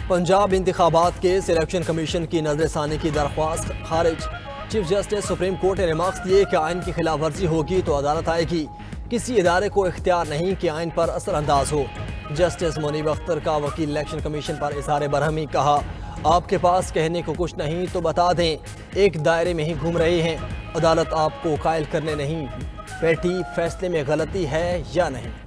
پنجاب انتخابات کے election commission کی نظر ثانی کی درخواست خارج۔ چیف جسٹس سپریم کورٹ نے ریمارکس دیے کہ آئین کی خلاف ورزی ہوگی تو عدالت آئے گی، کسی ادارے کو اختیار نہیں کہ آئین پر اثر انداز ہو۔ جسٹس منیب اختر کا وکیل الیکشن کمیشن پر اظہار برہمی، کہا آپ کے پاس کہنے کو کچھ نہیں تو بتا دیں، ایک دائرے میں ہی گھوم رہے ہیں، عدالت آپ کو قائل کرنے نہیں بیٹھی، فیصلے میں غلطی ہے یا نہیں۔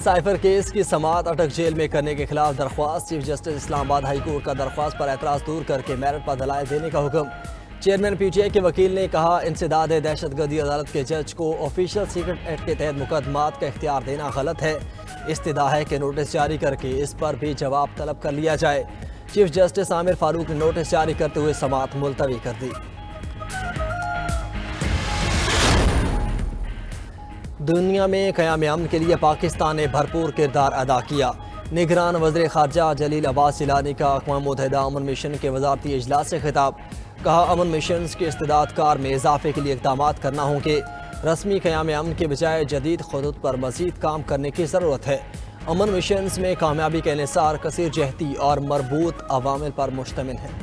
سائفر کیس کی سماعت اٹک جیل میں کرنے کے خلاف درخواست۔ چیف جسٹس اسلام آباد ہائی کورٹ کا درخواست پر اعتراض دور کر کے میرٹ پر دلائل دینے کا حکم۔ چیئرمین پی ٹی آئی کے وکیل نے کہا انسداد دہشت گردی عدالت کے جج کو آفیشل سیکرٹ ایکٹ کے تحت مقدمات کا اختیار دینا غلط ہے، استدعا ہے کہ نوٹس جاری کر کے اس پر بھی جواب طلب کر لیا جائے۔ چیف جسٹس عامر فاروق نے نوٹس جاری کرتے ہوئے سماعت ملتوی کر دی۔ دنیا میں قیام امن کے لیے پاکستان نے بھرپور کردار ادا کیا۔ نگران وزیر خارجہ جلیل عباس سیلانی کا اقوام متحدہ امن مشن کے وزارتی اجلاس سے خطاب، کہا امن مشنز کے استعداد کار میں اضافے کے لیے اقدامات کرنا ہوں گے، رسمی قیام امن کے بجائے جدید خطوط پر مزید کام کرنے کی ضرورت ہے۔ امن مشنز میں کامیابی کا انحصار کثیر جہتی اور مربوط عوامل پر مشتمل ہے۔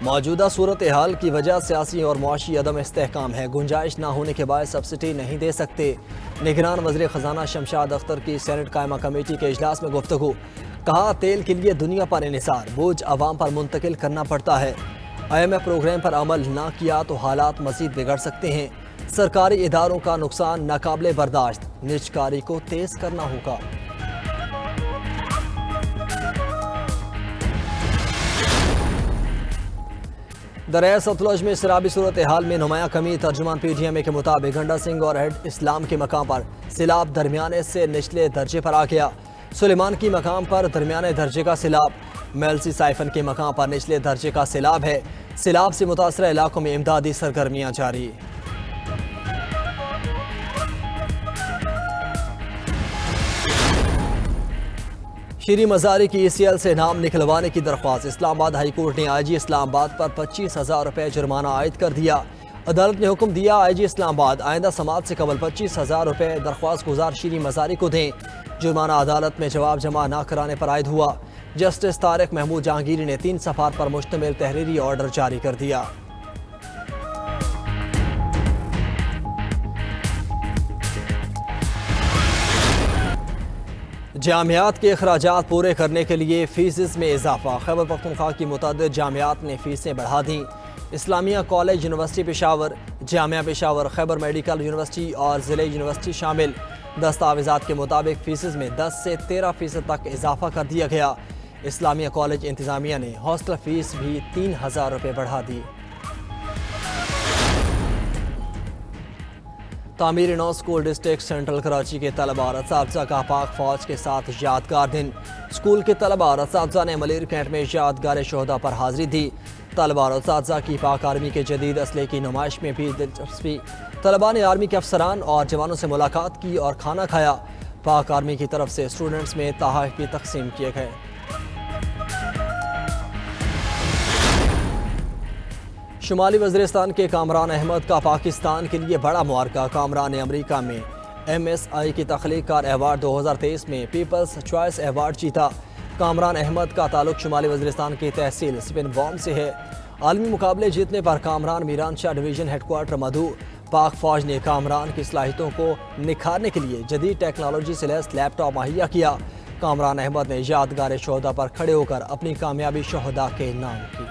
موجودہ صورتحال کی وجہ سیاسی اور معاشی عدم استحکام ہے، گنجائش نہ ہونے کے باعث سبسڈی نہیں دے سکتے۔ نگران وزیر خزانہ شمشاد اختر کی سینٹ قائمہ کمیٹی کے اجلاس میں گفتگو، کہا تیل کے لیے دنیا پر انحصار بوجھ عوام پر منتقل کرنا پڑتا ہے، IMF پروگرام پر عمل نہ کیا تو حالات مزید بگڑ سکتے ہیں، سرکاری اداروں کا نقصان ناقابل برداشت، نجکاری کو تیز کرنا ہوگا۔ دریائے ستلج میں سیلابی صورتحال میں نمایاں کمی، ترجمان پی ٹی ایم کے مطابق گنڈا سنگھ اور ہیڈ اسلام کے مقام پر سیلاب درمیانے سے نچلے درجے پر آ گیا، سلیمان کی مقام پر درمیانے درجے کا سیلاب، میلسی سائفن کے مقام پر نچلے درجے کا سیلاب ہے، سیلاب سے متاثرہ علاقوں میں امدادی سرگرمیاں جاری۔ شیریں مزاری کی ECL سے نام نکلوانے کی درخواست، اسلام آباد ہائی کورٹ نے IG اسلام آباد پر 25,000 روپے جرمانہ عائد کر دیا۔ عدالت نے حکم دیا IG اسلام آباد آئندہ سماعت سے قبل 25,000 روپے درخواست گزار شیریں مزاری کو دیں، جرمانہ عدالت میں جواب جمع نہ کرانے پر عائد ہوا۔ جسٹس طارق محمود جہانگیری نے 3 صفحات پر مشتمل تحریری آرڈر جاری کر دیا۔ جامعات کے اخراجات پورے کرنے کے لیے فیسز میں اضافہ، خیبر پختونخوا کی متعدد جامعات نے فیسیں بڑھا دیں۔ اسلامیہ کالج یونیورسٹی پشاور، جامعہ پشاور، خیبر میڈیکل یونیورسٹی اور ضلعی یونیورسٹی شامل۔ دستاویزات کے مطابق فیسز میں 10 سے 13% تک اضافہ کر دیا گیا۔ اسلامیہ کالج انتظامیہ نے ہاسٹل فیس بھی 3,000 روپے بڑھا دی۔ تعمیر know school district central Karachi کے طلباء اور اساتذہ کا پاک فوج کے ساتھ یادگار دن، اسکول کے طلباء اور اساتذہ نے ملیر کینٹ میں یادگار شہداء پر حاضری دی۔ طلباء اور اساتذہ کی پاک آرمی کے جدید اسلحے کی نمائش میں بھی دلچسپی، طلباء نے آرمی کے افسران اور جوانوں سے ملاقات کی اور کھانا کھایا۔ پاک آرمی کی طرف سے اسٹوڈنٹس میں تحائف بھی تقسیم کیے گئے۔ شمالی وزیرستان کے کامران احمد کا پاکستان کے لیے بڑا معرکہ، کامران نے امریکہ میں MSI کی تخلیق کار ایوارڈ 2023 میں پیپلز چوائس ایوارڈ جیتا۔ کامران احمد کا تعلق شمالی وزیرستان کی تحصیل سپن بوم سے ہے۔ عالمی مقابلے جیتنے پر کامران میران شاہ ڈویژن ہیڈ کوارٹر مدعو۔ پاک فوج نے کامران کی صلاحیتوں کو نکھارنے کے لیے جدید ٹیکنالوجی سے لیس لیپ ٹاپ مہیا کیا۔ کامران احمد نے یادگار شہداء پر کھڑے ہو کر اپنی کامیابی شہداء کے نام کی۔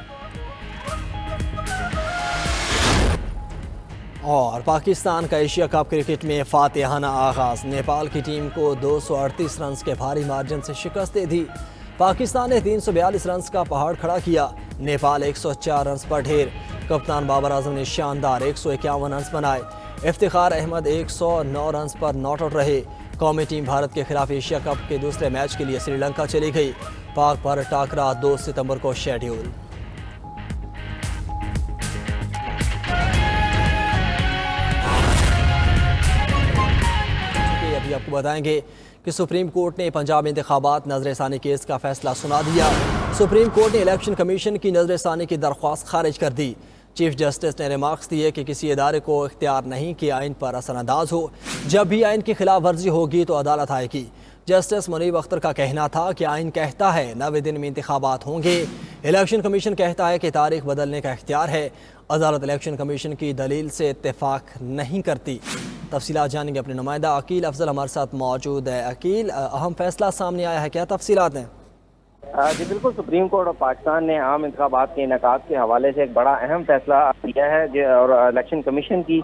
اور پاکستان کا ایشیا کپ کرکٹ میں فاتحانہ آغاز، نیپال کی ٹیم کو 238 رنز کے بھاری مارجن سے شکست دے دی۔ پاکستان نے 342 رنز کا پہاڑ کھڑا کیا، نیپال 104 رنز پر ڈھیر۔ کپتان بابر اعظم نے شاندار 151 رنز بنائے، افتخار احمد 109 رنز پر ناٹ آؤٹ رہے۔ قومی ٹیم بھارت کے خلاف ایشیا کپ کے دوسرے میچ کے لیے سری لنکا چلی گئی۔ پاک بھارت ٹاکرا 2 ستمبر کو شیڈیول۔ آپ کو بتائیں گے کہ سپریم کورٹ نے پنجاب انتخابات نظر ثانی کیس کا فیصلہ سنا دیا۔ سپریم کورٹ نے الیکشن کمیشن کی نظر ثانی کی درخواست خارج کر دی۔ چیف جسٹس نے ریمارکس دیے کہ کسی ادارے کو اختیار نہیں کہ آئین پر اثر انداز ہو، جب بھی آئین کی خلاف ورزی ہوگی تو عدالت آئے گی۔ جسٹس منیب اختر کا کہنا تھا کہ آئین کہتا ہے 90 دن میں انتخابات ہوں گے، الیکشن کمیشن کہتا ہے کہ تاریخ بدلنے کا اختیار ہے۔ عدالت الیکشن کمیشن کی دلیل سے اتفاق نہیں کرتی۔ تفصیلات جانیں گے اپنے نمائندہ عقیل افضل ہمارے ساتھ موجود ہے۔ عقیل، اہم فیصلہ سامنے آیا ہے، کیا تفصیلات ہیں؟ جی بالکل، سپریم کورٹ آف پاکستان نے عام انتخابات کے انعقاد کے حوالے سے ایک بڑا اہم فیصلہ کیا ہے اور الیکشن کمیشن کی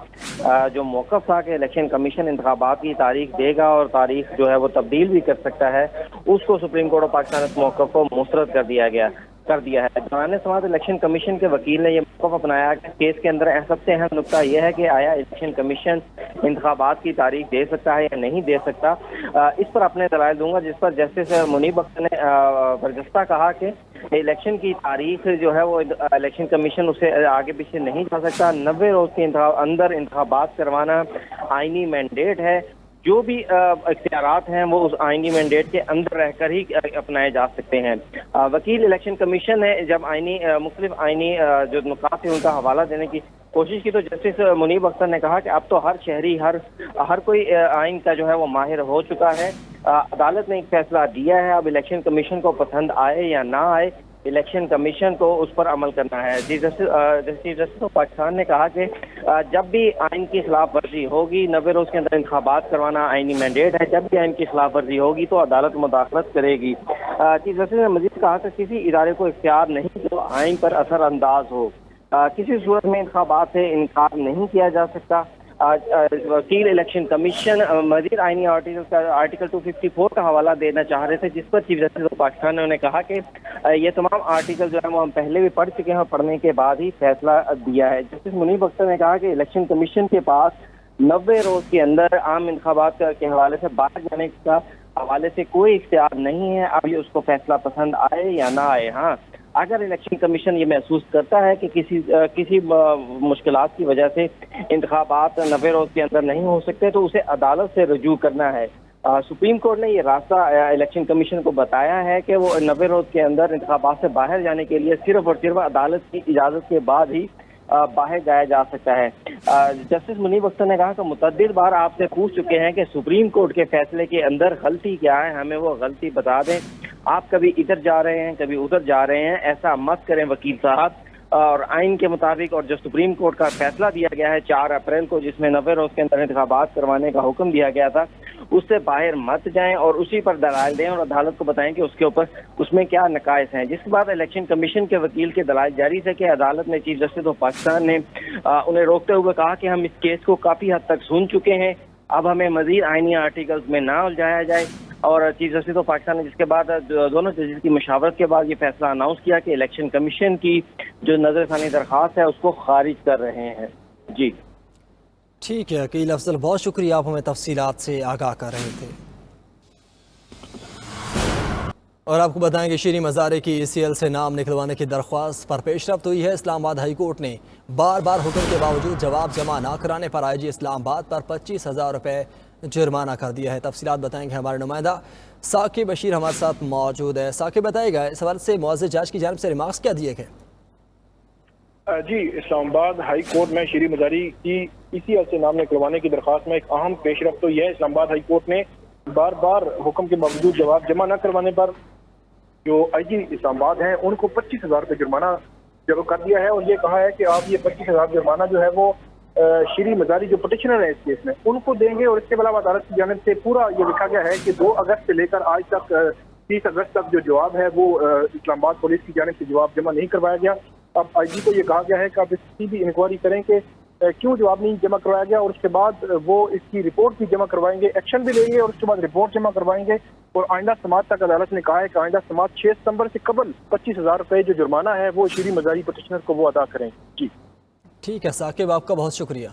جو موقف تھا کہ الیکشن کمیشن انتخابات کی تاریخ دے گا اور تاریخ جو ہے وہ تبدیل بھی کر سکتا ہے، اس کو سپریم کورٹ آف پاکستان اس موقف کو مسترد کر دیا ہے۔ دوران سماعت الیکشن کمیشن کے وکیل نے یہ موقف اپنایا کہ کیس کے اندر سب سے اہم نقطہ یہ ہے کہ آیا الیکشن کمیشن انتخابات کی تاریخ دے سکتا ہے یا نہیں دے سکتا۔ اس پر اپنے دلائل دوں گا، جس پر جسٹس منیب اختر نے برجستہ کہا کہ الیکشن کی تاریخ جو ہے وہ الیکشن کمیشن اسے آگے پیچھے نہیں جا سکتا۔ 90 روز کے اندر انتخابات کروانا آئینی مینڈیٹ ہے۔ جو بھی اختیارات ہیں وہ اس آئینی مینڈیٹ کے اندر رہ کر ہی اپنائے جا سکتے ہیں۔ وکیل الیکشن کمیشن نے جب مختلف آئینی جو نکات ہیں ان کا حوالہ دینے کی کوشش کی تو جسٹس منیب اختر نے کہا کہ اب تو ہر شہری ہر کوئی آئین کا جو ہے وہ ماہر ہو چکا ہے۔ عدالت نے ایک فیصلہ دیا ہے، اب الیکشن کمیشن کو پسند آئے یا نہ آئے، الیکشن کمیشن کو اس پر عمل کرنا ہے۔ چیف جسٹس آف پاکستان نے کہا کہ جب بھی آئین کی خلاف ورزی ہوگی، 90 روز کے اندر انتخابات کروانا آئینی مینڈیٹ ہے، جب بھی آئین کی خلاف ورزی ہوگی تو عدالت مداخلت کرے گی۔ چیف جسٹس نے مزید کہا کہ کسی ادارے کو اختیار نہیں جو آئین پر اثر انداز ہو، کسی صورت میں انتخابات سے انکار نہیں کیا جا سکتا۔ وکیل الیکشن کمیشن مزید آئینی آرٹیکل 254 کا حوالہ دینا چاہ رہے تھے، جس پر چیف جسٹس آف پاکستان نے انہیں کہا کہ یہ تمام آرٹیکل جو ہے وہ ہم پہلے بھی پڑھ چکے ہیں اور پڑھنے کے بعد ہی فیصلہ دیا ہے۔ جسٹس منیب اختر نے کہا کہ الیکشن کمیشن کے پاس 90 روز کے اندر عام انتخابات کے حوالے سے باہر جانے کا حوالے سے کوئی اختیار نہیں ہے، اب یہ اس کو فیصلہ پسند آئے یا نہ آئے۔ ہاں، اگر الیکشن کمیشن یہ محسوس کرتا ہے کہ کسی مشکلات کی وجہ سے انتخابات 90 روز کے اندر نہیں ہو سکتے تو اسے عدالت سے رجوع کرنا ہے۔ سپریم کورٹ نے یہ راستہ الیکشن کمیشن کو بتایا ہے کہ وہ 90 روز کے اندر انتخابات سے باہر جانے کے لیے صرف اور صرف عدالت کی اجازت کے بعد ہی باہر جایا جا سکتا ہے۔ جسٹس منیب اختر نے کہا کہ متعدد بار آپ سے پوچھ چکے ہیں کہ سپریم کورٹ کے فیصلے کے اندر غلطی کیا ہے، ہمیں وہ غلطی بتا دیں۔ آپ کبھی ادھر جا رہے ہیں، کبھی ادھر جا رہے ہیں، ایسا مت کریں وکیل صاحب۔ اور آئین کے مطابق اور جو سپریم کورٹ کا فیصلہ دیا گیا ہے 4 اپریل کو، جس میں 90 روز کے اندر انتخابات کروانے کا حکم دیا گیا تھا، اس سے باہر مت جائیں اور اسی پر دلائل دیں اور عدالت کو بتائیں کہ اس میں کیا نقائص ہیں۔ جس کے بعد الیکشن کمیشن کے وکیل کے دلائل جاری سے کہ عدالت نے چیف جسٹس آف پاکستان نے انہیں روکتے ہوئے کہا کہ ہم اس کیس کو کافی حد تک سن چکے ہیں، اب ہمیں مزید آئینی آرٹیکلز میں نہ الجھایا جائے۔ اور چیف جسٹس آف پاکستان نے جس کے بعد دونوں ججز کی مشاورت کے بعد یہ فیصلہ اناؤنس کیا کہ الیکشن کمیشن کی جو نظر ثانی درخواست ہے اس کو خارج کر رہے ہیں۔ جی ٹھیک ہے عقیل افضل، بہت شکریہ، آپ ہمیں تفصیلات سے آگاہ کر رہے تھے۔ اور آپ کو بتائیں کہ شیریں مزاری کی ECL سے نام نکلوانے کی درخواست پر پیش رفت ہوئی ہے۔ اسلام آباد ہائی کورٹ نے بار بار حکم کے باوجود جواب جمع نہ کرانے پر IG اسلام آباد پر 25,000 روپے جرمانہ کر دیا ہے۔ تفصیلات بتائیں گے ہمارے نمائندہ ثاقب بشیر ہمارے ساتھ موجود ہے۔ ثاقب، بتائے گا اس حوالے سے معزز جج کی جانب سے ریمارکس کیا دیے گئے؟ جی، اسلام آباد ہائی کورٹ میں شیریں مزاری کی ECL سے نام نکلوانے کی درخواست میں ایک اہم پیش رفت تو یہ ہے۔ اسلام آباد ہائی کورٹ نے بار بار حکم کے باوجود جواب جمع نہ کروانے پر جو IG اسلام آباد ہیں ان کو 25,000 روپے جرمانہ جب کر دیا ہے اور یہ کہا ہے کہ آپ یہ 25,000 جرمانہ جو ہے وہ شیریں مزاری جو پٹیشنر ہیں اس کیس میں ان کو دیں گے۔ اور اس کے علاوہ عدالت کی جانب سے پورا یہ لکھا گیا ہے کہ 2 اگست سے لے کر آج تک 30 اگست تک جو جواب ہے وہ اسلام آباد پولیس کی جانب سے جواب جمع نہیں کروایا گیا۔ اب IG کو یہ کہا گیا ہے کہ آپ اس کی بھی انکوائری کریں کہ کیوں جواب نہیں جمع کروایا گیا، اور اس کے بعد وہ اس کی رپورٹ بھی جمع کروائیں گے، ایکشن بھی لیں گے اور اس کے بعد رپورٹ جمع کروائیں گے۔ اور آئندہ سماعت تک عدالت نے کہا ہے کہ آئندہ سماعت 6 ستمبر سے قبل 25,000 روپے جو جرمانہ ہے وہ شیریں مزاری پٹیشنر کو وہ ادا کریں۔ جی ٹھیک ہے ثاقب، آپ کا بہت شکریہ۔